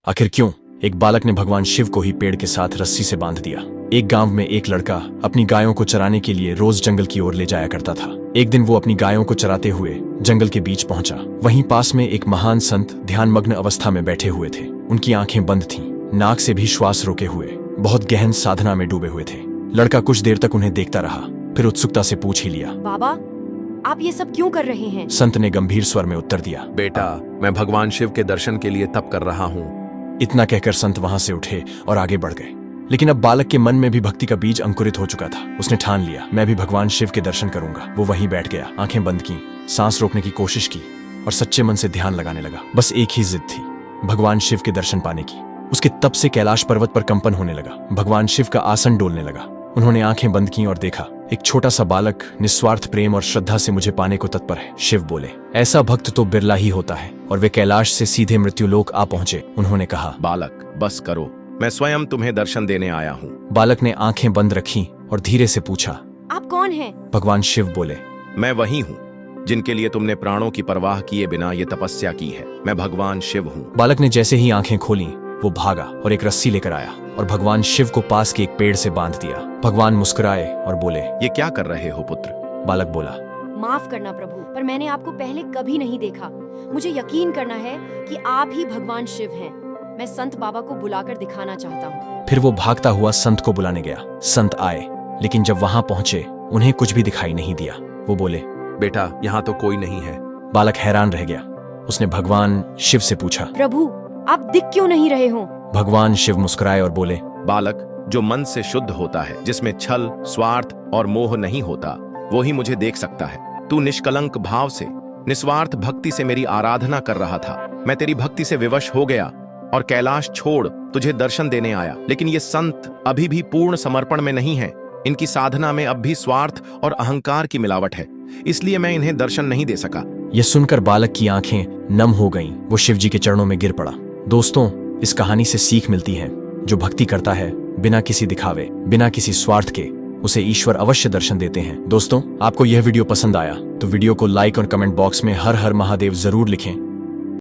आखिर क्यों? एक बालक ने भगवान शिव को ही पेड़ के साथ रस्सी से बांध दिया। एक गांव में एक लड़का अपनी गायों को चराने के लिए रोज जंगल की ओर ले जाया करता था। एक दिन वो अपनी गायों को चराते हुए जंगल के बीच पहुंचा। वहीं पास में एक महान संत ध्यानमग्न अवस्था में बैठे हुए थे। उनकी आंखें बंद थीं, नाक से भी श्वास रोके हुए, बहुत गहन साधना में डूबे हुए थे। लड़का कुछ देर तक उन्हें देखता रहा, फिर उत्सुकता से पूछ ही लिया, बाबा, आप ये सब क्यों कर रहे हैं? संत ने गंभीर स्वर में उत्तर दिया, बेटा, मैं भगवान शिव के दर्शन के लिए तप कर रहा हूँ। इतना कहकर संत वहां से उठे और आगे बढ़ गए। लेकिन अब बालक के मन में भी भक्ति का बीज अंकुरित हो चुका था। उसने ठान लिया, मैं भी भगवान शिव के दर्शन करूंगा। वो वहीं बैठ गया, आंखें बंद की, सांस रोकने की कोशिश की और सच्चे मन से ध्यान लगाने लगा। बस एक ही जिद थी, भगवान शिव के दर्शन पाने की। उसके तप से कैलाश पर्वत पर कंपन होने लगा। भगवान शिव का आसन डोलने लगा। उन्होंने आंखें बंद की और देखा, एक छोटा सा बालक निस्वार्थ प्रेम और श्रद्धा से मुझे पाने को तत्पर है। शिव बोले, ऐसा भक्त तो बिरला ही होता है। और वे कैलाश से सीधे मृत्युलोक आ पहुंचे। उन्होंने कहा, बालक, बस करो, मैं स्वयं तुम्हें दर्शन देने आया हूँ। बालक ने आंखें बंद रखी और धीरे से पूछा, आप कौन हैं? भगवान शिव बोले, मैं वही हूँ जिनके लिए तुमने प्राणों की परवाह किए बिना ये तपस्या की है। मैं भगवान शिव हूँ। बालक ने जैसे ही आंखें खोली, वो भागा और एक रस्सी लेकर आया और भगवान शिव को पास के एक पेड़ से बांध दिया। भगवान मुस्कुराए और बोले, ये क्या कर रहे हो पुत्र? बालक बोला, माफ करना प्रभु, पर मैंने आपको पहले कभी नहीं देखा। मुझे यकीन करना है कि आप ही भगवान शिव हैं। मैं संत बाबा को बुलाकर दिखाना चाहता हूँ। फिर वो भागता हुआ संत को बुलाने गया। संत आए, लेकिन जब वहां पहुंचे उन्हें कुछ भी दिखाई नहीं दिया। वो बोले, बेटा, यहाँ तो कोई नहीं है। बालक हैरान रह गया। उसने भगवान शिव से पूछा, प्रभु, आप दिख क्यों नहीं रहे हो? भगवान शिव मुस्कुराए और बोले, बालक, जो मन से शुद्ध होता है, जिसमें छल, स्वार्थ और मोह नहीं होता, वो ही मुझे देख सकता है। तू निष्कलंक भाव से, निस्वार्थ भक्ति से मेरी आराधना कर रहा था। मैं तेरी भक्ति से विवश हो गया और कैलाश छोड़ तुझे दर्शन देने आया। लेकिन ये संत अभी भी पूर्ण समर्पण में नहीं है। इनकी साधना में अब भी स्वार्थ और अहंकार की मिलावट है, इसलिए मैं इन्हें दर्शन नहीं दे सका। यह सुनकर बालक की आंखें नम हो गईं। वो शिव जी के चरणों में गिर पड़ा। दोस्तों, इस कहानी से सीख मिलती है, जो भक्ति करता है बिना किसी दिखावे, बिना किसी स्वार्थ के, उसे ईश्वर अवश्य दर्शन देते हैं। दोस्तों, आपको यह वीडियो पसंद आया तो वीडियो को लाइक और कमेंट बॉक्स में हर हर महादेव जरूर लिखें।